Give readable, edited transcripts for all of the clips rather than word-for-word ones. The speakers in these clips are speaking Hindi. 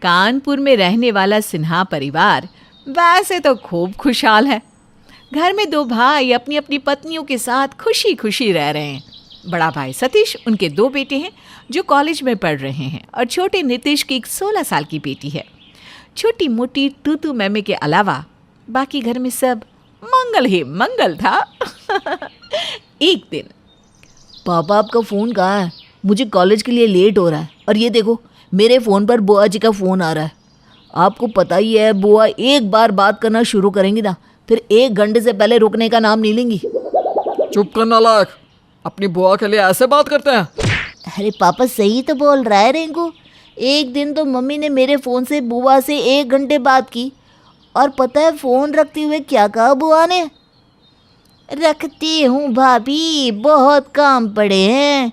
कानपुर में रहने वाला सिन्हा परिवार वैसे तो खूब खुशहाल है। घर में 2 भाई अपनी अपनी पत्नियों के साथ खुशी खुशी रह रहे हैं। बड़ा भाई सतीश, उनके 2 बेटे हैं जो कॉलेज में पढ़ रहे हैं, और छोटे नीतीश की एक 16 साल की बेटी है। छोटी मोटी तूतू मैमे के अलावा बाकी घर में सब मंगल ही मंगल था। एक दिन, पापा आपका फ़ोन कहाँ है? मुझे कॉलेज के लिए लेट हो रहा है। और ये देखो, मेरे फ़ोन पर बुआ जी का फ़ोन आ रहा है। आपको पता ही है, बुआ एक बार बात करना शुरू करेंगी ना, फिर 1 घंटे से पहले रुकने का नाम नहीं लेंगी। चुप कर नालायक, अपनी बुआ के लिए ऐसे बात करते हैं? अरे पापा सही तो बोल रहा है रिंकू। एक दिन तो मम्मी ने मेरे फ़ोन से बुआ से 1 घंटे बात की, और पता है फ़ोन रखते हुए क्या कहा बुआ ने? रखती हूँ भाभी, बहुत काम पड़े हैं।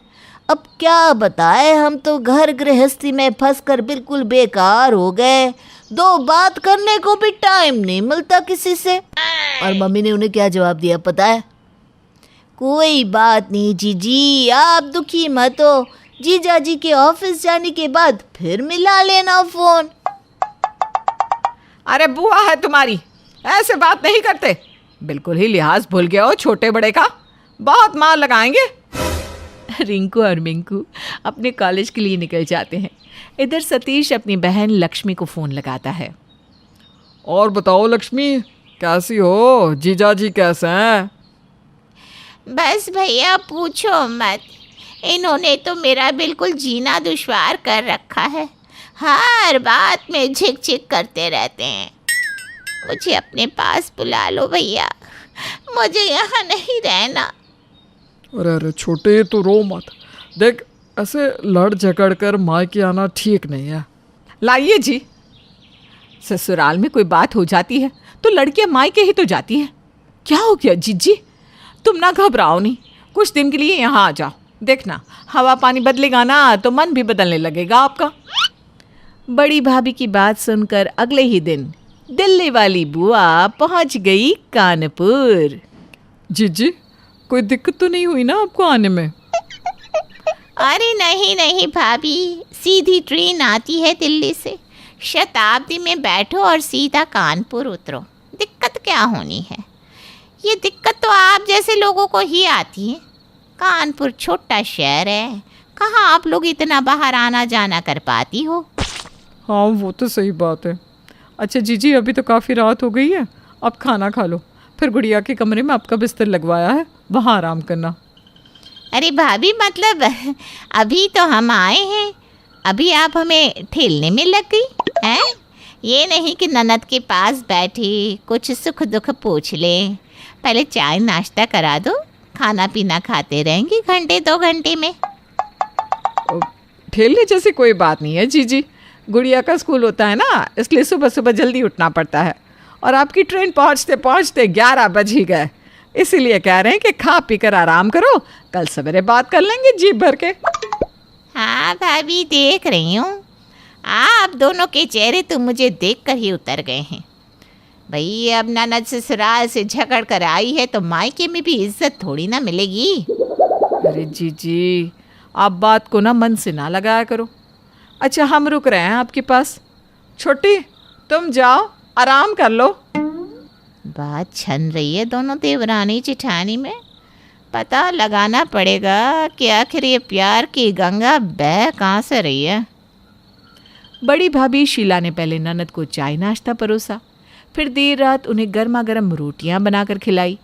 अब क्या बताए, हम तो घर गृहस्थी में फंसकर बिल्कुल बेकार हो गए। 2 बात करने को भी टाइम नहीं मिलता किसी से। और मम्मी ने उन्हें क्या जवाब दिया पता है? कोई बात नहीं जीजी, आप दुखी मत हो। जीजा जी के ऑफिस जाने के बाद फिर मिला लेना फ़ोन। अरे बुआ है तुम्हारी, ऐसे बात नहीं करते। बिल्कुल ही लिहाज भूल गए हो छोटे बड़े का, बहुत मार लगाएंगे। रिंकू और मिंकू अपने कॉलेज के लिए निकल जाते हैं। इधर सतीश अपनी बहन लक्ष्मी को फ़ोन लगाता है। और बताओ लक्ष्मी, कैसी हो? जीजा जी कैसे हैं? बस भैया पूछो मत, इन्होंने तो मेरा बिल्कुल जीना दुश्वार कर रखा है। हर बात में झिक झिक करते रहते हैं। मुझे अपने पास बुला लो भैया, मुझे यहाँ नहीं रहना। अरे अरे छोटे, तो रो मत। देख, ऐसे लड़ झगड़ कर मायके आना ठीक नहीं है। लाइए जी, ससुराल में कोई बात हो जाती है तो लड़कियां मायके ही तो जाती हैं। क्या हो गया जीजी, तुम ना घबराओ नहीं, कुछ दिन के लिए यहाँ आ जाओ। देखना, हवा पानी बदलेगा ना तो मन भी बदलने लगेगा आपका। बड़ी भाभी की बात सुनकर अगले ही दिन दिल्ली वाली बुआ पहुंच गई कानपुर। जीजी, कोई दिक्कत तो नहीं हुई ना आपको आने में? अरे नहीं नहीं भाभी, सीधी ट्रेन आती है दिल्ली से। शताब्दी में बैठो और सीधा कानपुर उतरो। दिक्कत क्या होनी है? ये दिक्कत तो आप जैसे लोगों को ही आती है। कानपुर छोटा शहर है, कहाँ आप लोग इतना बाहर आना जाना कर पाती हो? हाँ, वो तो सही बात है। अच्छा जीजी, अभी तो काफ़ी रात हो गई है, अब खाना खा लो, फिर गुड़िया के कमरे में आपका बिस्तर लगवाया है, वहाँ आराम करना। अरे भाभी, मतलब अभी तो हम आए हैं, अभी आप हमें ठेलने में लग गई हैं? ये नहीं कि ननद के पास बैठी कुछ सुख दुख पूछ लें। पहले चाय नाश्ता करा दो, खाना पीना खाते रहेंगे घंटे 2 घंटे में। ठेलने जैसी कोई बात नहीं है जीजी, गुड़िया का स्कूल होता है ना, इसलिए सुबह सुबह जल्दी उठना पड़ता है, और आपकी ट्रेन पहुंचते पहुंचते 11 बज ही गए। इसीलिए कह रहे हैं कि खा पी कर आराम करो, कल सवेरे बात कर लेंगे जी भर के। हाँ भाभी, देख रही हूँ, आप दोनों के चेहरे तो मुझे देखकर ही उतर गए हैं। भाई, अब ननद ससुराल से झगड़ कर आई है तो मायके में भी इज्जत थोड़ी ना मिलेगी। अरे जीजी, आप बात को ना मन से ना लगाया करो। अच्छा, हम रुक रहे हैं आपके पास। छोटी, तुम जाओ आराम कर लो। बात छन रही है दोनों देवरानी जेठानी में। पता लगाना पड़ेगा कि आखिर ये प्यार की गंगा बह कहाँ से रही है। बड़ी भाभी शीला ने पहले ननद को चाय नाश्ता परोसा, फिर देर रात उन्हें गर्मा गर्म रोटियां बनाकर खिलाई।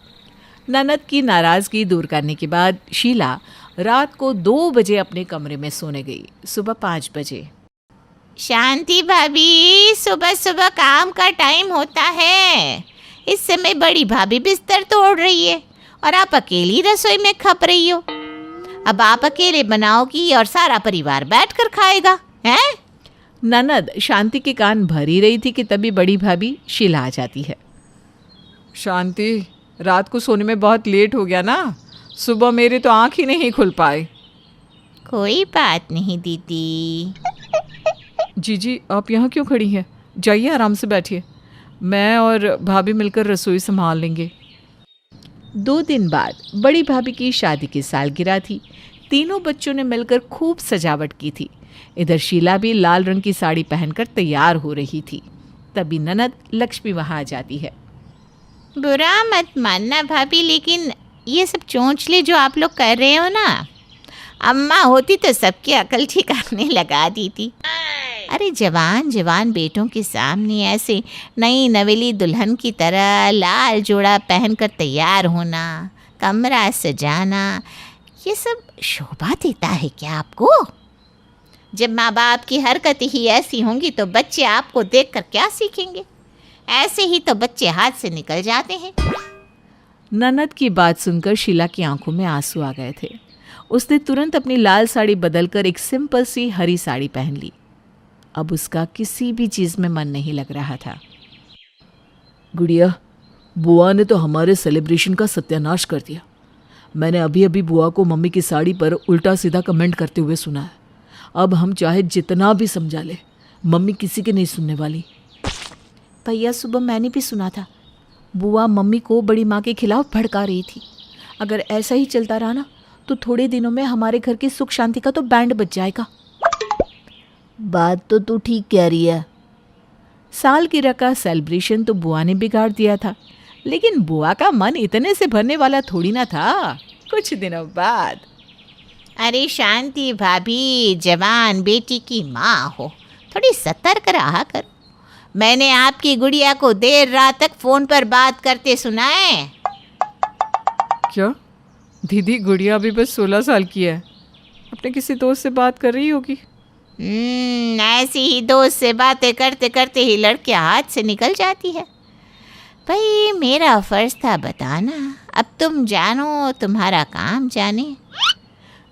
ननद की नाराज़गी दूर करने के बाद शीला रात को 2 बजे अपने कमरे में सोने गई, सुबह 5 बजे। शांति भाभी, सुबह सुबह काम का टाइम होता है। इस समय बड़ी भाभी बिस्तर तोड़ रही है और आप अकेली रसोई में खप रही हो। अब आप अकेले बनाओगी और सारा परिवार बैठकर खाएगा, हैं? ननद शांति के कान भर ही रही थी कि तभी बड़ी भाभी शीला आ जाती है। शांति, रात को सोने में बहुत लेट हो गया ना, सुबह मेरी तो आँख ही नहीं खुल पाई। कोई बात नहीं दीदी। जीजी, आप यहाँ क्यों खड़ी हैं? जाइए आराम से बैठिए, मैं और भाभी मिलकर रसोई संभाल लेंगे। 2 दिन बाद बड़ी भाभी की शादी की सालगिरह थी। तीनों बच्चों ने मिलकर खूब सजावट की थी। इधर शीला भी लाल रंग की साड़ी पहनकर तैयार हो रही थी। तभी ननद लक्ष्मी वहां आ जाती है। बुरा मत मानना भाभी, लेकिन ये सब चोंचले जो आप लोग कर रहे हो ना, अम्मा होती तो सबकी अकल ठिकाने लगा दी थी। अरे जवान जवान बेटों के सामने ऐसे नई नवेली दुल्हन की तरह लाल जोड़ा पहनकर तैयार होना, कमरा सजाना, ये सब शोभा देता है क्या आपको? जब माँ बाप की हरकत ही ऐसी होंगी तो बच्चे आपको देखकर क्या सीखेंगे? ऐसे ही तो बच्चे हाथ से निकल जाते हैं। ननद की बात सुनकर शीला की आंखों में आंसू आ गए थे। उसने तुरंत अपनी लाल साड़ी बदलकर एक सिंपल सी हरी साड़ी पहन ली। अब उसका किसी भी चीज में मन नहीं लग रहा था। गुड़िया, बुआ ने तो हमारे सेलिब्रेशन का सत्यानाश कर दिया। मैंने अभी अभी बुआ को मम्मी की साड़ी पर उल्टा सीधा कमेंट करते हुए सुना है। अब हम चाहे जितना भी समझा ले, मम्मी किसी की नहीं सुनने वाली। भैया, सुबह मैंने भी सुना था, बुआ मम्मी को बड़ी माँ के खिलाफ भड़का रही थी। अगर ऐसा ही चलता रहा ना तो थोड़े दिनों में हमारे घर की सुख शांति का तो बैंड बज जाएगा। बात तो तू ठीक कह रही है। सालगिरह का सेलिब्रेशन तो बुआ ने बिगाड़ दिया था, लेकिन बुआ का मन इतने से भरने वाला थोड़ी ना था। कुछ दिनों बाद। अरे शांति भाभी, जवान बेटी की माँ हो, थोड़ी सतर्क रहा करो। मैंने आपकी गुड़िया को देर रात तक फ़ोन पर बात करते सुना है। क्या दीदी, गुड़िया अभी बस 16 साल की है, अपने किसी दोस्त से बात कर रही होगी। ऐसी ही दोस्त से बातें करते करते ही लड़कियां हाथ से निकल जाती है। भाई मेरा फ़र्ज़ था बताना, अब तुम जानो तुम्हारा काम जाने।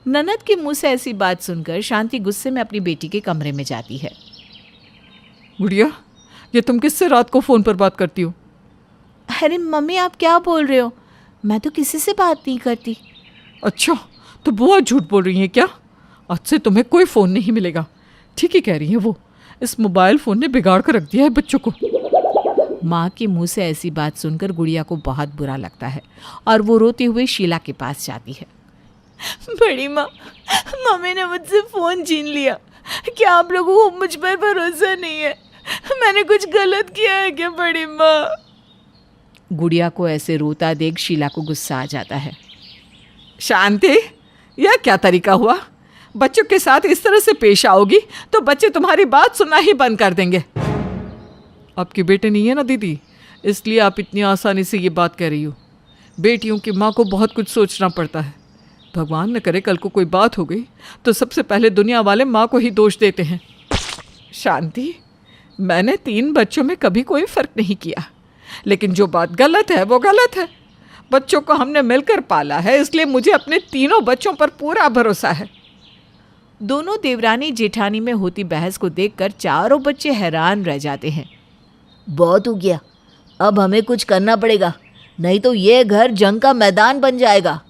ननद के मुंह से ऐसी बात सुनकर शांति गुस्से में अपनी बेटी के कमरे में जाती है। गुड़िया, ये तुम किससे रात को फ़ोन पर बात करती हो? अरे मम्मी, आप क्या बोल रहे हो? मैं तो किसी से बात नहीं करती। अच्छा, तो बुआ झूठ बोल रही हैं क्या? आज से तुम्हें कोई फ़ोन नहीं मिलेगा। ठीक ही कह रही हैं वो, इस मोबाइल फ़ोन ने बिगाड़ कर रख दिया है बच्चों को। माँ के मुंह से ऐसी बात सुनकर गुड़िया को बहुत बुरा लगता है और वो रोते हुए शीला के पास जाती है। बड़ी माँ, मम्मी ने मुझसे फ़ोन छीन लिया। क्या आप लोगों को मुझ पर भरोसा नहीं है? मैंने कुछ गलत किया है क्या बड़ी माँ? गुड़िया को ऐसे रोता देख शीला को गुस्सा आ जाता है। शांति, यह क्या तरीका हुआ? बच्चों के साथ इस तरह से पेश आओगी तो बच्चे तुम्हारी बात सुनना ही बंद कर देंगे। आपके बेटे नहीं है ना दीदी, इसलिए आप इतनी आसानी से ये बात कह रही हो। बेटियों की माँ को बहुत कुछ सोचना पड़ता है। भगवान न करे कल को कोई बात हो गई तो सबसे पहले दुनिया वाले माँ को ही दोष देते हैं। शांति, मैंने 3 बच्चों में कभी कोई फ़र्क नहीं किया, लेकिन जो बात गलत है वो गलत है। बच्चों को हमने मिलकर पाला है, इसलिए मुझे अपने तीनों बच्चों पर पूरा भरोसा है। दोनों देवरानी जेठानी में होती बहस को देखकर चारों बच्चे हैरान रह जाते हैं। बहुत हो गया, अब हमें कुछ करना पड़ेगा, नहीं तो ये घर जंग का मैदान बन जाएगा।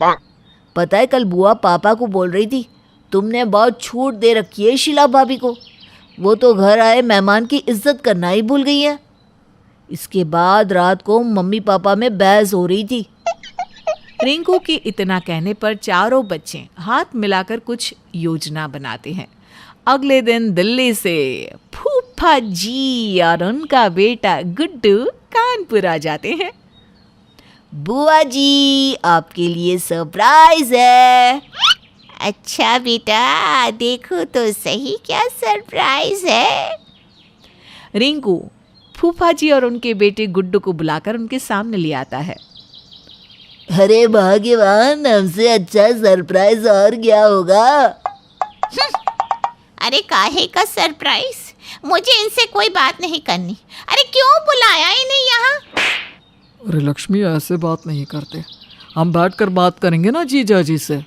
पता है, कल बुआ पापा को बोल रही थी, तुमने बहुत छूट दे रखी है शीला भाभी को। वो तो घर आए मेहमान की इज्जत करना ही भूल गई है। इसके बाद रात को मम्मी पापा में बहस हो रही थी। रिंकू के इतना कहने पर चारों बच्चे हाथ मिलाकर कुछ योजना बनाते हैं। अगले दिन दिल्ली से फूफा जी और उनका बेटा गुड्डू कानपुर आ जाते हैं। बुआ जी, आपके लिए सरप्राइज है। अच्छा बेटा, देखो तो सही क्या सरप्राइज है। रिंकू फूफा जी और उनके बेटे गुड्डू को बुलाकर उनके सामने ले आता है। अरे भाग्यवान, हमसे अच्छा सरप्राइज और क्या होगा? अरे काहे का सरप्राइज? मुझे इनसे कोई बात नहीं करनी। अरे क्यों बुलाया इन्हें यहाँ? अरे लक्ष्मी, ऐसे बात नहीं करते, हम बैठकर बात करेंगे ना जीजा जी से।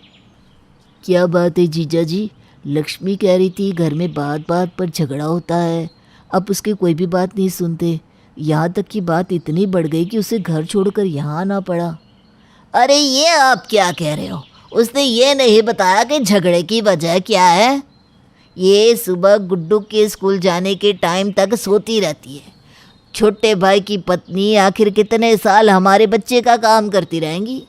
क्या बात है जीजा जी? लक्ष्मी कह रही थी घर में बात बात पर झगड़ा होता है, अब उसकी कोई भी बात नहीं सुनते। यहाँ तक कि बात इतनी बढ़ गई कि उसे घर छोड़कर यहाँ आना पड़ा। अरे ये आप क्या कह रहे हो? उसने ये नहीं बताया कि झगड़े की वजह क्या है। ये सुबह गुड्डू के स्कूल जाने के टाइम तक सोती रहती है। छोटे भाई की पत्नी आखिर कितने साल हमारे बच्चे का काम करती रहेंगी?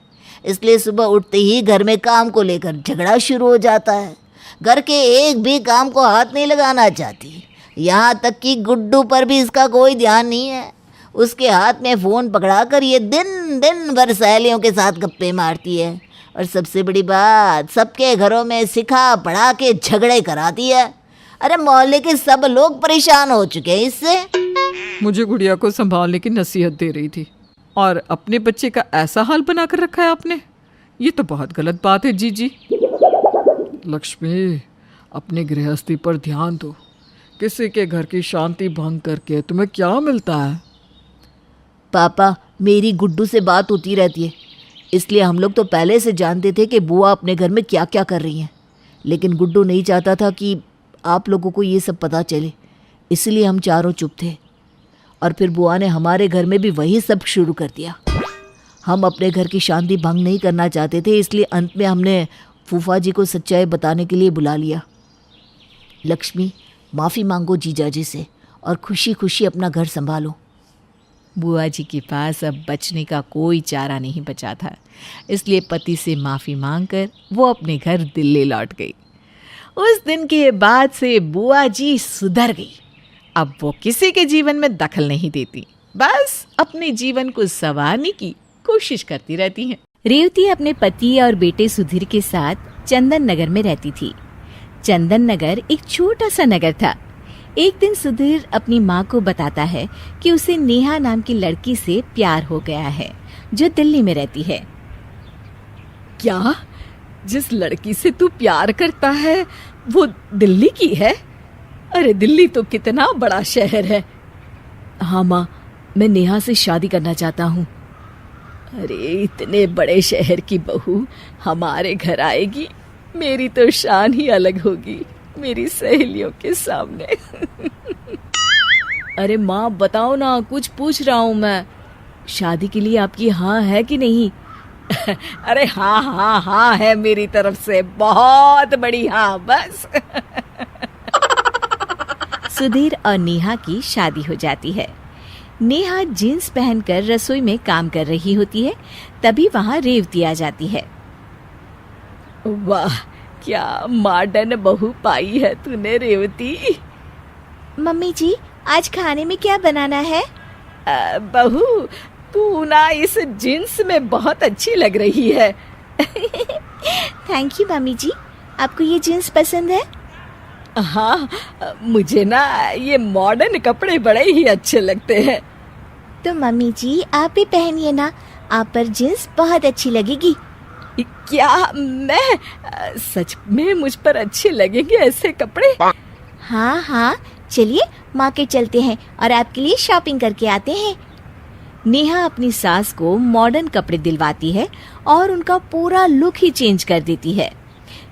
इसलिए सुबह उठते ही घर में काम को लेकर झगड़ा शुरू हो जाता है। घर के एक भी काम को हाथ नहीं लगाना चाहती। यहाँ तक कि गुड्डू पर भी इसका कोई ध्यान नहीं है। उसके हाथ में फ़ोन पकड़ाकर ये दिन दिन भर सहेलियों के साथ गप्पे मारती है और सबसे बड़ी बात, सबके घरों में सिखा पढ़ा के झगड़े कराती है। अरे मोहल्ले के सब लोग परेशान हो चुके हैं इससे। मुझे गुड़िया को संभालने की नसीहत दे रही थी और अपने बच्चे का ऐसा हाल बना कर रखा है आपने। ये तो बहुत गलत बात है जीजी। लक्ष्मी, अपनी गृहस्थी पर ध्यान दो। किसी के घर की शांति भंग करके तुम्हें क्या मिलता है? पापा, मेरी गुड्डू से बात होती रहती है, इसलिए हम लोग तो पहले से जानते थे कि बुआ अपने घर में क्या क्या कर रही हैं। लेकिन गुड्डू नहीं चाहता था कि आप लोगों को ये सब पता चले, इसलिए हम चारों चुप थे। और फिर बुआ ने हमारे घर में भी वही सब शुरू कर दिया। हम अपने घर की शांति भंग नहीं करना चाहते थे, इसलिए अंत में हमने फूफा जी को सच्चाई बताने के लिए बुला लिया। लक्ष्मी, माफ़ी मांगो जीजाजी से और खुशी खुशी अपना घर संभालो। बुआ जी के पास अब बचने का कोई चारा नहीं बचा था, इसलिए पति से माफ़ी मांगकर वो अपने घर दिल्ली लौट गई। उस दिन के बाद से बुआ जी सुधर गई। अब वो किसी के जीवन में दखल नहीं देती, बस अपने जीवन को संवारने की कोशिश करती रहती हैं। रेवती अपने पति और बेटे सुधीर के साथ चंदन नगर में रहती थी। चंदन नगर एक छोटा सा नगर था। एक दिन सुधीर अपनी माँ को बताता है कि उसे नेहा नाम की लड़की से प्यार हो गया है, जो दिल्ली में रहती है। क्या? जिस लड़की से तू प्यार करता है वो दिल्ली की है? अरे दिल्ली तो कितना बड़ा शहर है। हाँ माँ, मैं नेहा से शादी करना चाहता हूँ। अरे इतने बड़े शहर की बहू हमारे घर आएगी, मेरी तो शान ही अलग होगी मेरी सहेलियों के सामने। अरे माँ बताओ ना, कुछ पूछ रहा हूँ मैं। शादी के लिए आपकी हाँ है कि नहीं? अरे हाँ हाँ हाँ है मेरी तरफ से, बहुत बड़ी हाँ बस। सुधीर और नेहा की शादी हो जाती है। नेहा जीन्स पहनकर रसोई में काम कर रही होती है, तभी वहाँ रेवती आ जाती है। वाह, क्या मॉडर्न बहू पाई है तूने रेवती। मम्मी जी, आज खाने में क्या बनाना है? बहू, तू ना इस जीन्स में बहुत अच्छी लग रही है। थैंक यू मम्मी जी, आपको ये जीन्स पसंद है? हाँ, मुझे ना ये मॉडर्न कपड़े बड़े ही अच्छे लगते हैं। तो मम्मी जी आप भी पहनिए ना, आप पर जीन्स बहुत अच्छी लगेगी। क्या मैं सच में मुझ पर अच्छे लगेंगे ऐसे कपड़े? हाँ हाँ, चलिए मार्केट चलते हैं और आपके लिए शॉपिंग करके आते हैं। नेहा अपनी सास को मॉडर्न कपड़े दिलवाती है और उनका पूरा लुक ही चेंज कर देती है।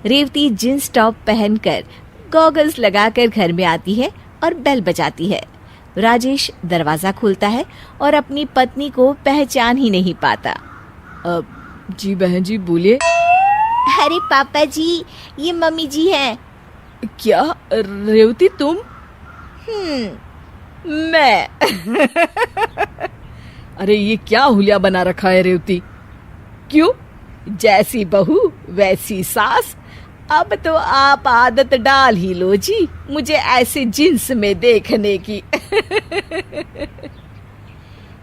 रेवती जींस टॉप पहनकर गॉगल्स लगाकर घर में आती है और बेल बजाती है। राजेश दरवाजा खोलता है और अपनी पत्नी को पहचान ही नहीं पाता। जी बहन जी, बोलिए। अरे पापा जी, ये मम्मी जी हैं। क्या रेवती तुम? मैं अरे ये क्या हुलिया बना रखा है रेवती? क्यों, जैसी बहू वैसी सास। अब तो आप आदत डाल ही लो जी मुझे ऐसे जींस में देखने की।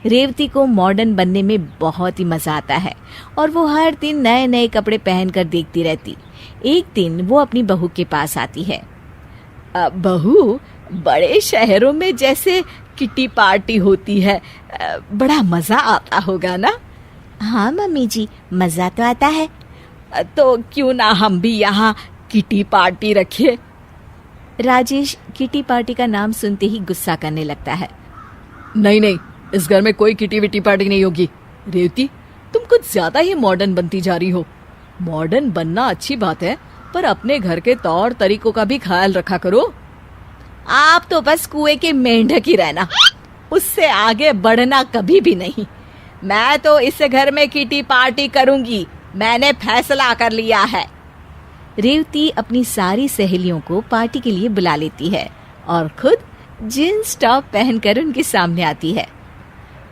रेवती को मॉडर्न बनने में बहुत ही मजा आता है और वो हर दिन नए नए कपड़े पहनकर देखती रहती। एक दिन वो अपनी बहू के पास आती है। बहू, बड़े शहरों में जैसे किटी पार्टी होती है, बड़ा मजा आता होगा ना? हाँ मम्मी जी, मजा तो आता है। तो क्यों ना हम भी यहाँ किटी पार्टी रखें? राजेश किटी पार्टी का नाम सुनते ही गुस्सा करने लगता है। नहीं नहीं, इस घर में कोई किटी विटी पार्टी नहीं होगी। रेवती, तुम कुछ ज्यादा ही मॉडर्न बनती जा रही हो। मॉडर्न बनना अच्छी बात है, पर अपने घर के तौर तरीकों का भी ख्याल रखा करो। आप तो बस कुएं के मेंढक ही रहना, उससे आगे बढ़ना कभी भी नहीं। मैं तो इस घर में किटी पार्टी करूंगी, मैंने फैसला कर लिया है। रेवती अपनी सारी सहेलियों को पार्टी के लिए बुला लेती है और खुद जींस टॉप पहनकर उनके सामने आती है।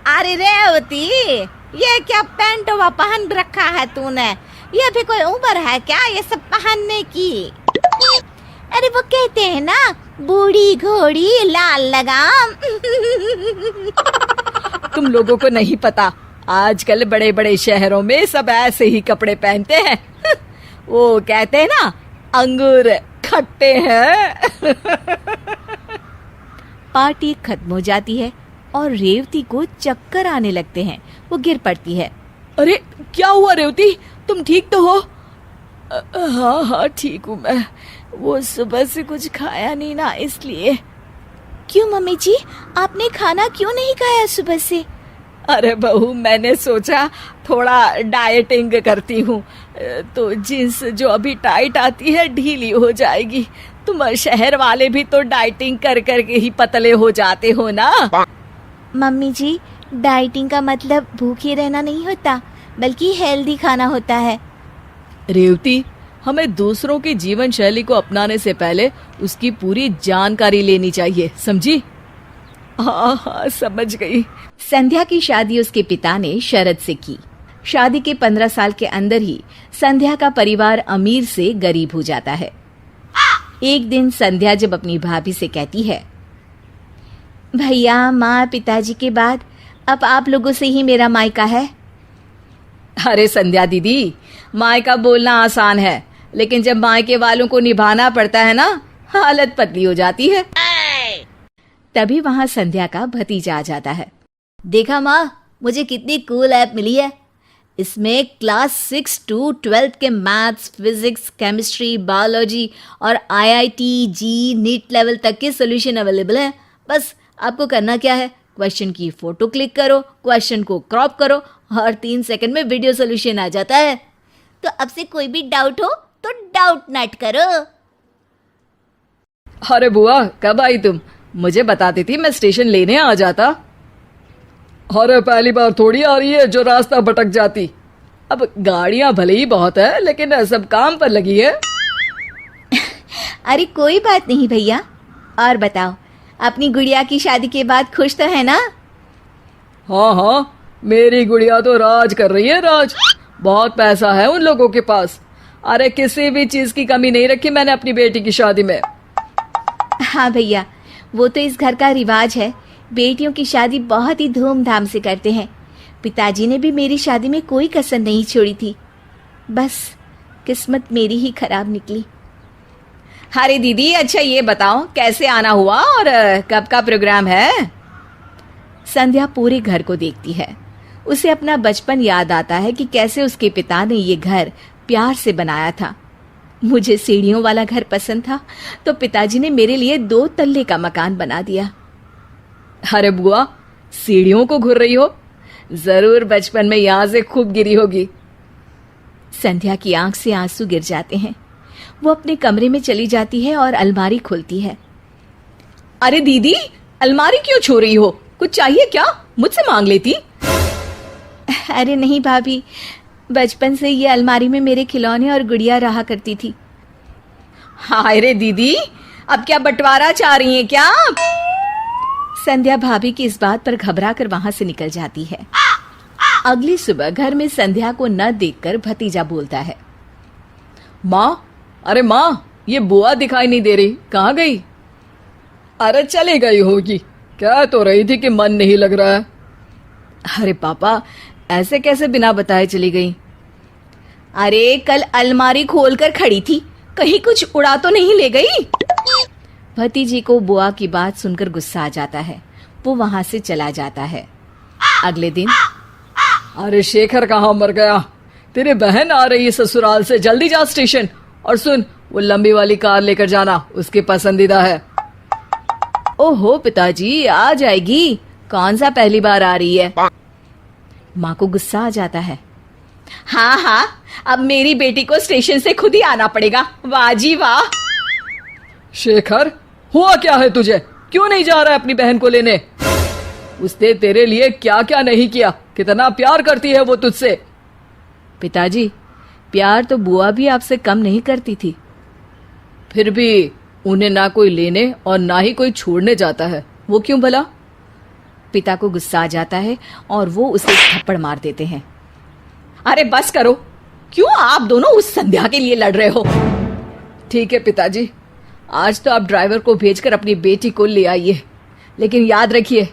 अरे रेवती, ये क्या पैंट हुआ पहन रखा है तूने? ये भी कोई उम्र है क्या ये सब पहनने की? अरे वो कहते हैं ना, बूढ़ी घोड़ी लाल लगाम। तुम लोगों को नहीं पता, आजकल बड़े बड़े शहरों में सब ऐसे ही कपड़े पहनते हैं। वो कहते हैं ना, अंगूर खट्टे हैं। पार्टी खत्म हो जाती है और रेवती को चक्कर आने लगते हैं। वो गिर पड़ती है। अरे क्या हुआ रेवती, तुम ठीक तो हो? हाँ हाँ ठीक हूँ मैं, वो सुबह से कुछ खाया नहीं ना इसलिए। क्यों मम्मी जी, आपने खाना क्यों नहीं खाया सुबह से? अरे बहू, मैंने सोचा थोड़ा डाइटिंग करती हूँ तो जींस जो अभी टाइट आती है ढीली हो जाएगी। तुम शहर वाले भी तो डाइटिंग कर कर के ही पतले हो जाते हो ना। मम्मी जी, डाइटिंग का मतलब भूखे रहना नहीं होता, बल्कि हेल्दी खाना होता है। रेवती, हमें दूसरों की जीवन शैली को अपनाने से पहले उसकी पूरी जानकारी लेनी चाहिए, समझी? हाँ हाँ समझ गई। संध्या की शादी उसके पिता ने शरत से की। शादी के 15 साल के अंदर ही संध्या का परिवार अमीर से गरीब हो जाता है। एक दिन संध्या जब अपनी भाभी से कहती है, भैया माँ पिताजी के बाद अब आप लोगों से ही मेरा मायका है। अरे संध्या दीदी, मायका बोलना आसान है, लेकिन जब मायके वालों को निभाना पड़ता है ना, हालत पतली हो जाती है। तभी वहां संध्या का भतीजा आ जाता है। देखा माँ, मुझे कितनी कूल ऐप मिली है। इसमें क्लास 6 to 12 के मैथ्स, फिजिक्स, केमिस्ट्री, बायोलॉजी और IIT, जी, नीट लेवल तक के सॉल्यूशन अवेलेबल हैं। बस आपको करना क्या है, क्वेश्चन की फोटो क्लिक करो, क्वेश्चन को क्रॉप करो और 3 सेकंड में वीडियो सॉल्यूशन आ जाता है। तो अब से कोई भी डाउट हो तो डाउट नट करो। अरे बुआ, कब आई तुम? मुझे बताती थी, मैं स्टेशन लेने आ जाता। अरे पहली बार थोड़ी आ रही है जो रास्ता भटक जाती। अब गाड़ियां भले ही बहुत है, लेकिन सब काम पर लगी है। अरे कोई बात नहीं भैया। और बताओ, अपनी गुड़िया की शादी के बाद खुश तो है ना? हाँ हाँ, मेरी गुड़िया तो राज कर रही है, राज। बहुत पैसा है उन लोगों के पास। अरे किसी भी चीज की कमी नहीं रखी मैंने अपनी बेटी की शादी में। हाँ भैया, वो तो इस घर का रिवाज है। बेटियों की शादी बहुत ही धूमधाम से करते हैं। पिताजी ने भी मेरी शादी में कोई कसर नहीं छोड़ी थी। बस किस्मत मेरी ही खराब निकली। अरे दीदी, अच्छा ये बताओ कैसे आना हुआ और कब का प्रोग्राम है? संध्या पूरे घर को देखती है। उसे अपना बचपन याद आता है कि कैसे उसके पिता ने ये घर प्यार से बनाया था। मुझे सीढ़ियों वाला घर पसंद था, तो पिताजी ने मेरे लिए 2 तल्ले का मकान बना दिया। अरे बुआ, सीढ़ियों को घूर रही हो? जरूर बचपन में यहाँ से खूब गिरी होगी। संध्या की आंख से आंसू गिर जाते हैं। वो अपने कमरे में चली जाती है और अलमारी खोलती है। अरे दीदी, अलमारी क्यों छू रही हो? कुछ चाहिए क्या? मुझसे मांग लेती। अरे नहीं भाभी, बचपन से ये अलमारी में मेरे खिलौने और गुड़िया रहा करती थी। हाय रे दीदी, अब क्या बंटवारा चाह रही हैं क्या? संध्या भाभी की इस बात पर घबरा कर वहां से निकल जाती है। अगली सुबह घर में संध्या को न देखकर भतीजा बोलता है, माँ, अरे माँ, ये बुआ दिखाई नहीं दे रही, कहाँ गई? अरे चली गई होगी, कह तो रही थी कि मन नहीं लग रहा है। अरे पापा, ऐसे कैसे बिना बताए चली गई? अरे कल अलमारी खोलकर खड़ी थी, कहीं कुछ उड़ा तो नहीं ले गई? भतीजी को बुआ की बात सुनकर गुस्सा आ जाता है। वो वहां से चला जाता है। अगले दिन, अरे शेखर कहाँ मर गया? तेरी बहन आ रही है ससुराल से, जल्दी जा स्टेशन। और सुन, वो लंबी वाली कार लेकर जाना, उसकी पसंदीदा है। ओहो पिताजी, आ जाएगी। कौन सा पहली बार आ रही है? माँ को गुस्सा आ जाता है। हाँ हाँ, अब मेरी बेटी को स्टेशन से खुद ही आना पड़ेगा। वाह जी वाह। शेखर, हुआ क्या है तुझे? क्यों नहीं जा रहा है अपनी बहन को लेने? उसने तेरे लिए क्या क्या नहीं किया, कितना प्यार करती है वो तुझसे। पिताजी, प्यार तो बुआ भी आपसे कम नहीं करती थी। फिर भी उन्हें ना कोई लेने और ना ही कोई छोड़ने जाता है। वो क्यों भला? पिता को गुस्सा आ जाता है और वो उसे एक थप्पड़ मार देते हैं। अरे बस करो, क्यों आप दोनों उस संध्या के लिए लड़ रहे हो? ठीक है पिताजी, आज तो आप ड्राइवर को भेजकर अपनी बेटी को ले आइए, लेकिन याद रखिए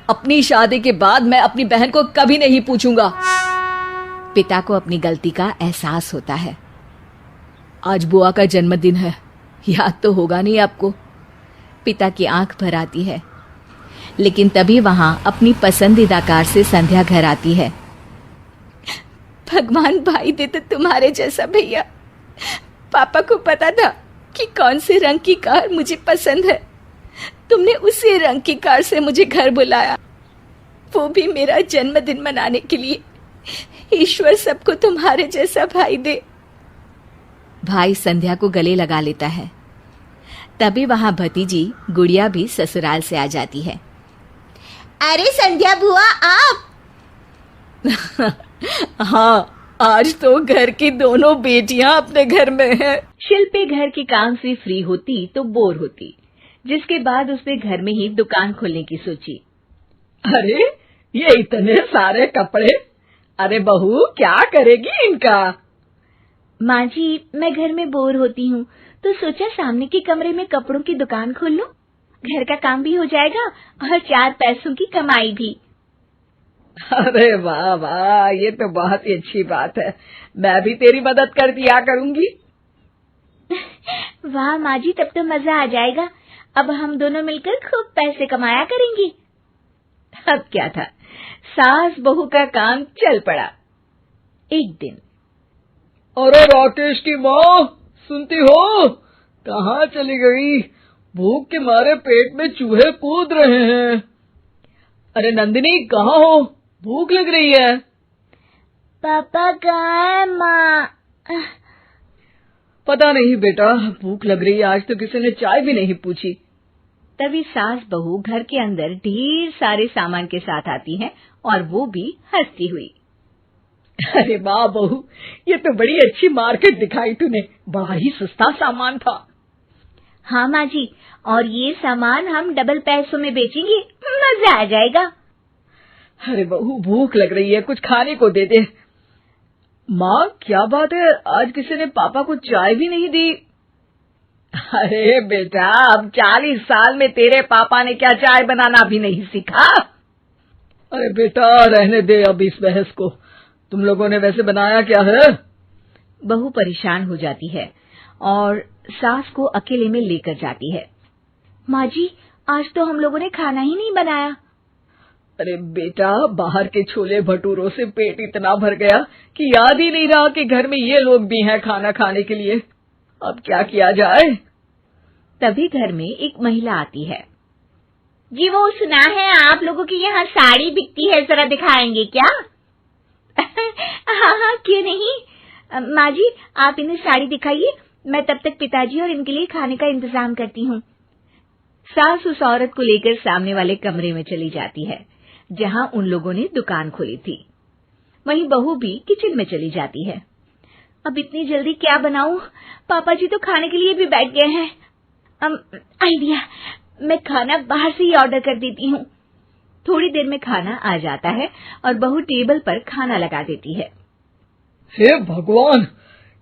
अपनी शादी के बाद मैं अपनी बहन को कभी नहीं पूछूंगा। पिता को अपनी गलती का एहसास होता है। आज बुआ का जन्मदिन है, याद तो होगा नहीं आपको। पिता की आंख भर आती है, लेकिन तभी वहां अपनी पसंदीदा कार से संध्या घर आती है। भगवान भाई दे तो तुम्हारे जैसा भैया। पापा को पता था कि कौन से रंग की कार मुझे पसंद है, तुमने उसी रंग की कार से मुझे घर बुलाया, वो भी मेरा जन्मदिन मनाने के लिए। ईश्वर सबको तुम्हारे जैसा भाई दे। भाई संध्या को गले लगा लेता है। तभी वहां भतीजी गुड़िया भी ससुराल से आ जाती है। अरे संध्या बुआ आप। हाँ, आज तो घर की दोनों बेटियां अपने घर में हैं। शिल्पी घर के काम से फ्री होती तो बोर होती, जिसके बाद उसने घर में ही दुकान खोलने की सोची। अरे ये इतने सारे कपड़े, अरे बहू क्या करेगी इनका? माँ जी, मैं घर में बोर होती हूँ तो सोचा सामने के कमरे में कपड़ों की दुकान खोल लूं। घर का काम भी हो जाएगा और 4 पैसों की कमाई भी। अरे वाह वाह, ये तो बहुत ही अच्छी बात है, मैं भी तेरी मदद कर दिया करूंगी। वाह माँ जी, तब तो मजा आ जाएगा। अब हम दोनों मिलकर खूब पैसे कमाया करेंगे। अब क्या था, सास बहू का काम चल पड़ा। एक दिन, अरे राकेश की माँ, सुनती हो? कहाँ चली गई? भूख के मारे पेट में चूहे कूद रहे हैं। अरे नंदिनी, कहाँ हो? भूख लग रही है। पापा कहाँ है माँ? पता नहीं बेटा, भूख लग रही है, आज तो किसी ने चाय भी नहीं पूछी। तभी सास बहू घर के अंदर ढेर सारे सामान के साथ आती हैं और वो भी हंसती हुई। अरे वाह बहू, ये तो बड़ी अच्छी मार्केट दिखाई तूने, बड़ा ही सस्ता सामान था। हाँ माँ जी, और ये सामान हम डबल पैसों में बेचेंगे, मजा आ जाएगा। अरे बहू, भूख लग रही है, कुछ खाने को दे दे। माँ क्या बात है, आज किसी ने पापा को चाय भी नहीं दी? अरे बेटा, अब 40 साल में तेरे पापा ने क्या चाय बनाना भी नहीं सीखा? अरे बेटा रहने दे अब इस बहस को, तुम लोगों ने वैसे बनाया क्या है? बहू परेशान हो जाती है और सास को अकेले में लेकर जाती है। माँ जी, आज तो हम लोगों ने खाना ही नहीं बनाया। अरे बेटा, बाहर के छोले भटूरों से पेट इतना भर गया कि याद ही नहीं रहा कि घर में ये लोग भी हैं खाना खाने के लिए। अब क्या किया जाए? तभी घर में एक महिला आती है। जी, वो सुना है आप लोगों की यहाँ साड़ी बिकती है, जरा दिखाएंगे क्या? हाँ हाँ, क्यों नहीं। माँ जी, आप इन्हें साड़ी दिखाइए, मैं तब तक पिताजी और इनके लिए खाने का इंतजाम करती हूँ। सास उस औरत को लेकर सामने वाले कमरे में चली जाती है जहाँ उन लोगों ने दुकान खोली थी। वहीं बहू भी किचन में चली जाती है। अब इतनी जल्दी क्या बनाऊं? पापा जी तो खाने के लिए भी बैठ गए हैं। आइडिया, मैं खाना बाहर से ही ऑर्डर कर देती हूँ। थोड़ी देर में खाना आ जाता है और बहू टेबल पर खाना लगा देती है। हे भगवान,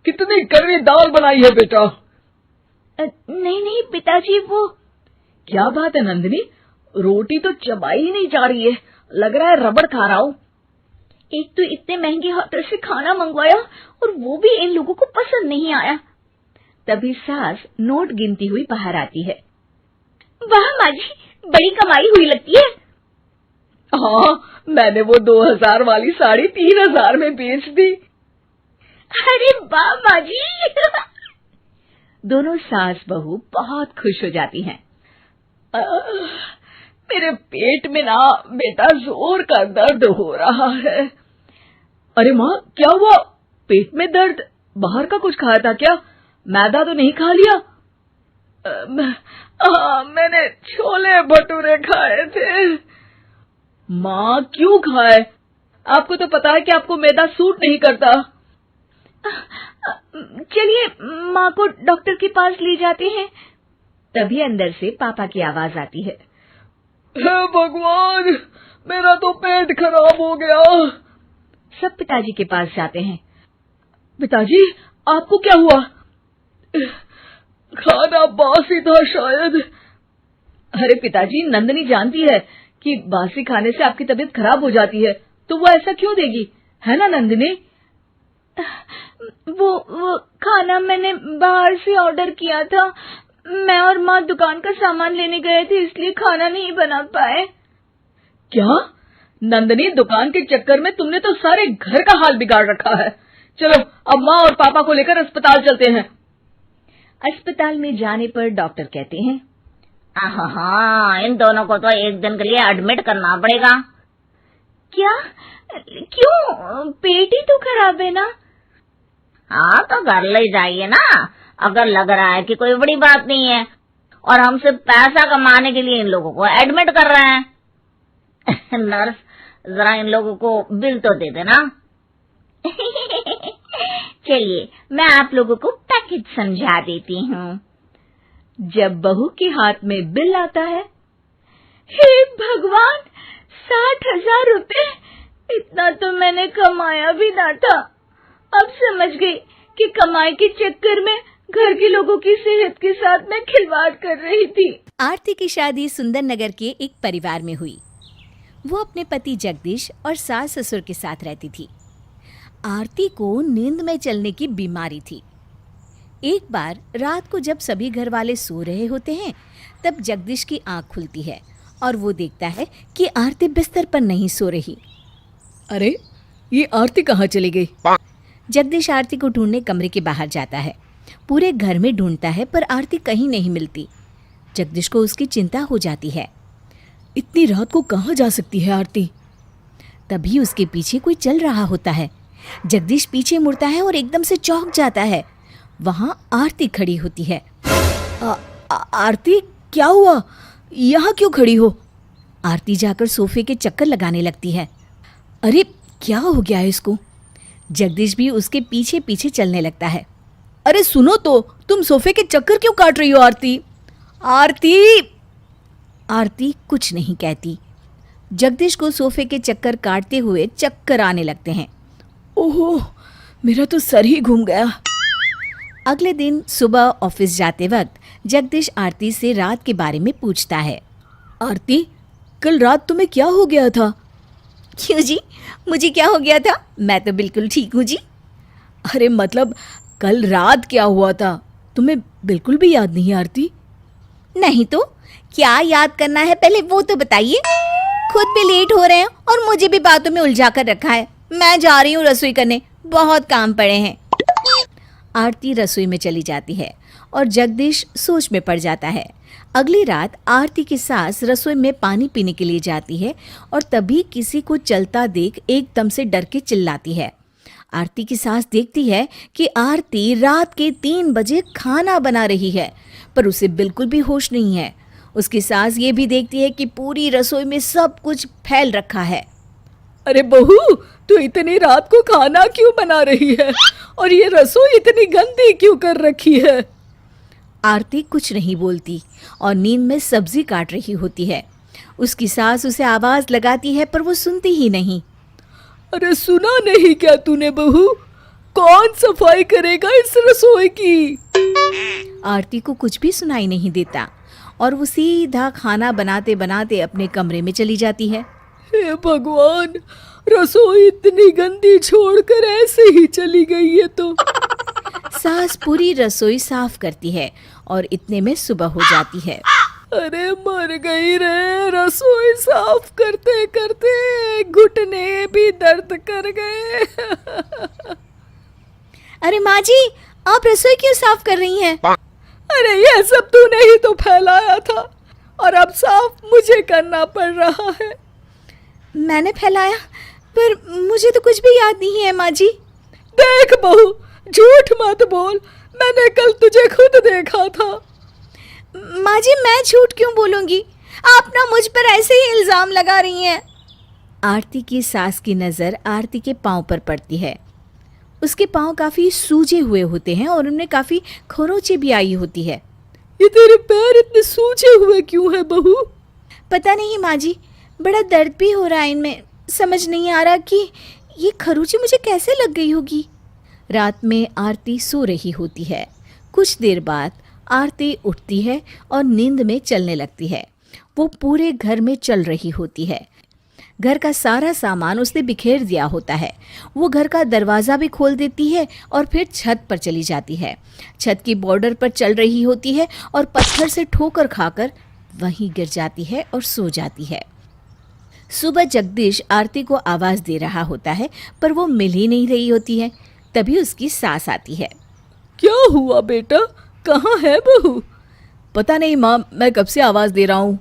कितनी कड़वी दाल बनाई है बेटा। नहीं नहीं पिताजी, वो क्या बात है नंदिनी, रोटी तो चबाई ही नहीं जा रही है, लग रहा है रबड़ खा रहा हूँ। एक तो इतने महंगे होटल से खाना मंगवाया और वो भी इन लोगों को पसंद नहीं आया। तभी सास नोट गिनती हुई बाहर आती है। वाह माँ जी, बड़ी कमाई हुई लगती है। हाँ, मैंने वो 2000 वाली साड़ी 3000 में बेच दी। अरे वाह माँ जी। दोनों सास बहू बहुत खुश हो जाती हैं। मेरे पेट में ना बेटा जोर का दर्द हो रहा है। अरे माँ, क्या हुआ? पेट में दर्द? बाहर का कुछ खाया था क्या? मैदा तो नहीं खा लिया? मैंने छोले भटूरे खाए थे। माँ क्यों खाए? आपको तो पता है कि आपको मैदा सूट नहीं करता। चलिए माँ को डॉक्टर के पास ले जाते हैं। तभी अंदर से पापा की आवाज आती है। हे भगवान, मेरा तो पेट खराब हो गया। सब पिताजी के पास जाते हैं। पिताजी, आपको क्या हुआ? खाना बासी था शायद। अरे पिताजी, नंदनी जानती है कि बासी खाने से आपकी तबीयत खराब हो जाती है, तो वो ऐसा क्यों देगी, है ना नंदिनी? वो खाना मैंने बाहर से ऑर्डर किया था। मैं और माँ दुकान का सामान लेने गए थे, इसलिए खाना नहीं बना पाए। क्या नंदनी, दुकान के चक्कर में तुमने तो सारे घर का हाल बिगाड़ रखा है। चलो अब माँ और पापा को लेकर अस्पताल चलते हैं। अस्पताल में जाने पर डॉक्टर कहते हैं, हाँ, इन दोनों को तो एक दिन के लिए एडमिट करना पड़ेगा। क्या? क्यों? पेट ही तो खराब है ना। हाँ, तो घर ले जाइए ना, अगर लग रहा है कि कोई बड़ी बात नहीं है और हम सिर्फ पैसा कमाने के लिए इन लोगों को एडमिट कर रहे हैं। नर्स, जरा इन लोगों को बिल तो दे देना। चलिए, मैं आप लोगों को पैकेज समझा देती हूँ। जब बहू के हाथ में बिल आता है, हे भगवान, 60,000 रुपए! इतना तो मैंने कमाया भी ना था। अब समझ गई कि कमाई के चक्कर में घर के लोगों की सेहत के साथ मैं खिलवाड़ कर रही थी। आरती की शादी सुंदर नगर के एक परिवार में हुई। वो अपने पति जगदीश और सास ससुर के साथ रहती थी। आरती को नींद में चलने की बीमारी थी। एक बार रात को जब सभी घर वाले सो रहे होते हैं, तब जगदीश की आंख खुलती है और वो देखता है कि आरती बिस्तर पर नहीं सो रही। अरे, ये आरती कहाँ चली गई? जगदीश आरती को ढूंढने कमरे के बाहर जाता है। पूरे घर में ढूंढता है पर आरती कहीं नहीं मिलती। जगदीश को उसकी चिंता हो जाती है। इतनी रात को कहाँ जा सकती है आरती? तभी उसके पीछे कोई चल रहा होता है। जगदीश पीछे मुड़ता है और एकदम से चौंक जाता है। वहां आरती खड़ी होती है। आरती, क्या हुआ? यहाँ क्यों खड़ी हो? आरती जाकर सोफे के चक्कर लगाने लगती है। अरे, क्या हो गया है इसको? जगदीश भी उसके पीछे पीछे चलने लगता है। अरे सुनो तो, तुम सोफे के चक्कर क्यों काट रही हो आरती? आरती! आरती कुछ नहीं कहती। जगदीश को सोफे के चक्कर काटते हुए चक्कर आने लगते हैं। ओहो, मेरा तो सर ही घूम गया। अगले दिन सुबह ऑफिस जाते वक्त जगदीश आरती से रात के बारे में पूछता है। आरती, कल रात तुम्हें क्या हो गया था? क्यों जी, मुझे क्या हो गया था? मैं तो बिल्कुल ठीक हूँ जी। अरे मतलब, कल रात क्या हुआ था? तुम्हें बिल्कुल भी याद नहीं आरती? नहीं तो क्या याद करना है, पहले वो तो बताइए। खुद भी लेट हो रहे हैं और मुझे भी बातों में उलझा कर रखा है। मैं जा रही हूँ रसोई करने, बहुत काम पड़े हैं। आरती रसोई में चली जाती है और जगदीश सोच में पड़ जाता है। अगली रात आरती की सास रसोई में पानी पीने के लिए जाती है और तभी किसी को चलता देख एकदम से डर के चिल्लाती है। आरती की सास देखती है कि आरती रात के 3 बजे खाना बना रही है, पर उसे बिल्कुल भी होश नहीं है। उसकी सास ये भी देखती है कि पूरी रसोई में सब कुछ फैल रखा है। अरे बहू, तू इतनी रात को खाना क्यों बना रही है और ये रसोई इतनी गंदी क्यों कर रखी है? आरती कुछ नहीं बोलती और नींद में सब्जी काट रही होती है। उसकी सास उसे आवाज लगाती है पर वो सुनती ही नहीं। अरे सुना नहीं क्या तूने बहू? कौन सफाई करेगा इस रसोई की? आरती को कुछ भी सुनाई नहीं देता और वो सीधा खाना बनाते बनाते अपने कमरे में चली जाती है। हे भगवान, रसोई इतनी गंदी छोड़कर ऐसे ही चली गई है तो। सास पूरी रसोई साफ करती है और इतने में सुबह हो जाती है। अरे मर गई रे, रसोई साफ करते करते घुटने भी दर्द कर गए। अरे माँ जी, आप रसोई क्यों साफ कर रही हैं? अरे ये सब तूने ही तो फैलाया था और अब साफ मुझे करना पड़ रहा है। मैंने फैलाया? पर मुझे तो कुछ भी याद नहीं है माँ जी। देख बहू, झूठ मत बोल, मैंने कल तुझे खुद देखा था। माँ जी, मैं झूठ क्यों बोलूंगी? आप ना मुझ पर ऐसे ही इल्जाम लगा रही हैं। आरती की सास की नज़र आरती के पाँव पर पड़ती है। उसके पाँव काफ़ी सूजे हुए होते हैं और उनमें काफ़ी खरोंचे भी आई होती है। ये तेरे पैर इतने सूजे हुए क्यों है बहू? पता नहीं माँ जी, बड़ा दर्द भी हो रहा है इनमें। समझ नहीं आ रहा कि ये खरोंची मुझे कैसे लग गई होगी। रात में आरती सो रही होती है। कुछ देर बाद आरती उठती है और नींद में चलने लगती है। वो पूरे घर में चल रही होती है। घर का सारा सामान उसने बिखेर दिया होता है। वो घर का दरवाज़ा भी खोल देती है और फिर छत पर चली जाती है। छत की बॉर्डर पर चल रही होती है और पत्थर से ठोकर खाकर वहीं गिर जाती है और सो जाती है। सुबह जगदीश आरती को आवाज़ दे रहा होता है पर वो मिल ही नहीं रही होती है। तभी उसकी सास आती है। क्या हुआ बेटा, कहाँ है बहू? पता नहीं माँ, मैं कब से आवाज़ दे रहा हूँ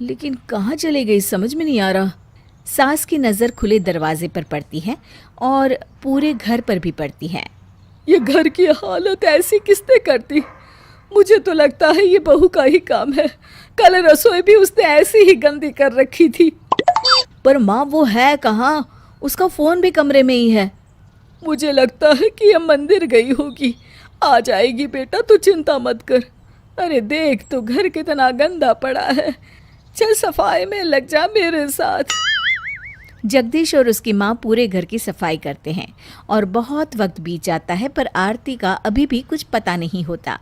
लेकिन कहाँ चली गई समझ में नहीं आ रहा। सास की नज़र खुले दरवाजे पर पड़ती है और पूरे घर पर भी पड़ती है। ये घर की हालत ऐसी किसने कर दी? मुझे तो लगता है ये बहू का ही काम है। कल रसोई भी उसने ऐसी ही गंदी कर रखी थी। पर माँ वो है कहाँ? उसका फ़ोन भी कमरे में ही है। मुझे लगता है कि ये मंदिर गई होगी। आ जाएगी बेटा, तू चिंता मत कर। अरे देख तो घर कितना गंदा पड़ा है। चल सफाई में लग जा मेरे साथ। जगदीश और उसकी माँ पूरे घर की सफाई करते हैं और बहुत वक्त बीत जाता है पर आरती का अभी भी कुछ पता नहीं होता।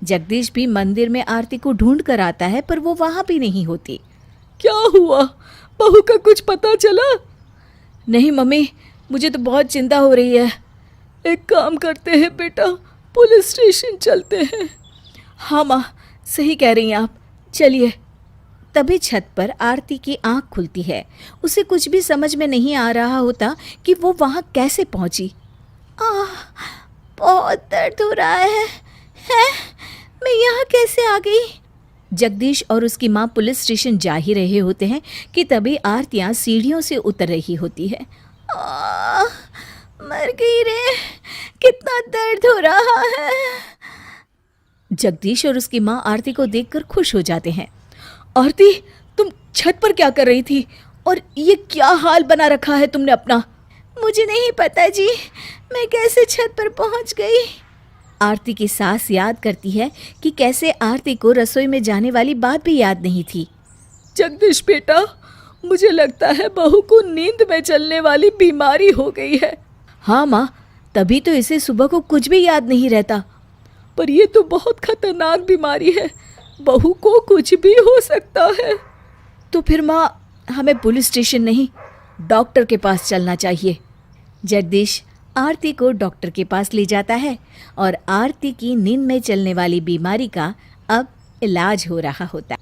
जगदीश भी मंदिर में आरती को ढूंढ कर आता है पर वो वहाँ भी नहीं होती। क्या हुआ, बहू का कुछ पता चला? नहीं मम्मी, मुझे तो बहुत चिंता हो रही है। एक काम करते हैं बेटा, पुलिस स्टेशन चलते हैं। हाँ माँ, सही कह रही हैं आप, चलिए। तभी छत पर आरती की आंख खुलती है। उसे कुछ भी समझ में नहीं आ रहा होता कि वो वहाँ कैसे पहुँची। बहुत दर्द हो रहा है। मैं यहाँ कैसे आ गई? जगदीश और उसकी माँ पुलिस स्टेशन जा ही रहे होते हैं कि तभी आरतियाँ सीढ़ियों से उतर रही होती है। मर गई रे, कितना दर्द हो रहा है। जगदीश और उसकी माँ आरती को देखकर खुश हो जाते हैं। आरती, तुम छत पर क्या कर रही थी और ये क्या हाल बना रखा है तुमने अपना? मुझे नहीं पता जी, मैं कैसे छत पर पहुंच गई। आरती की सास याद करती है कि कैसे आरती को रसोई में जाने वाली बात भी याद नहीं थी। जगदीश बेटा, मुझे लगता है बहू को नींद में चलने वाली बीमारी हो गई है। हाँ माँ, तभी तो इसे सुबह को कुछ भी याद नहीं रहता। पर ये तो बहुत खतरनाक बीमारी है, बहू को कुछ भी हो सकता है। तो फिर माँ, हमें पुलिस स्टेशन नहीं, डॉक्टर के पास चलना चाहिए। जगदीश आरती को डॉक्टर के पास ले जाता है और आरती की नींद में चलने वाली बीमारी का अब इलाज हो रहा होता है।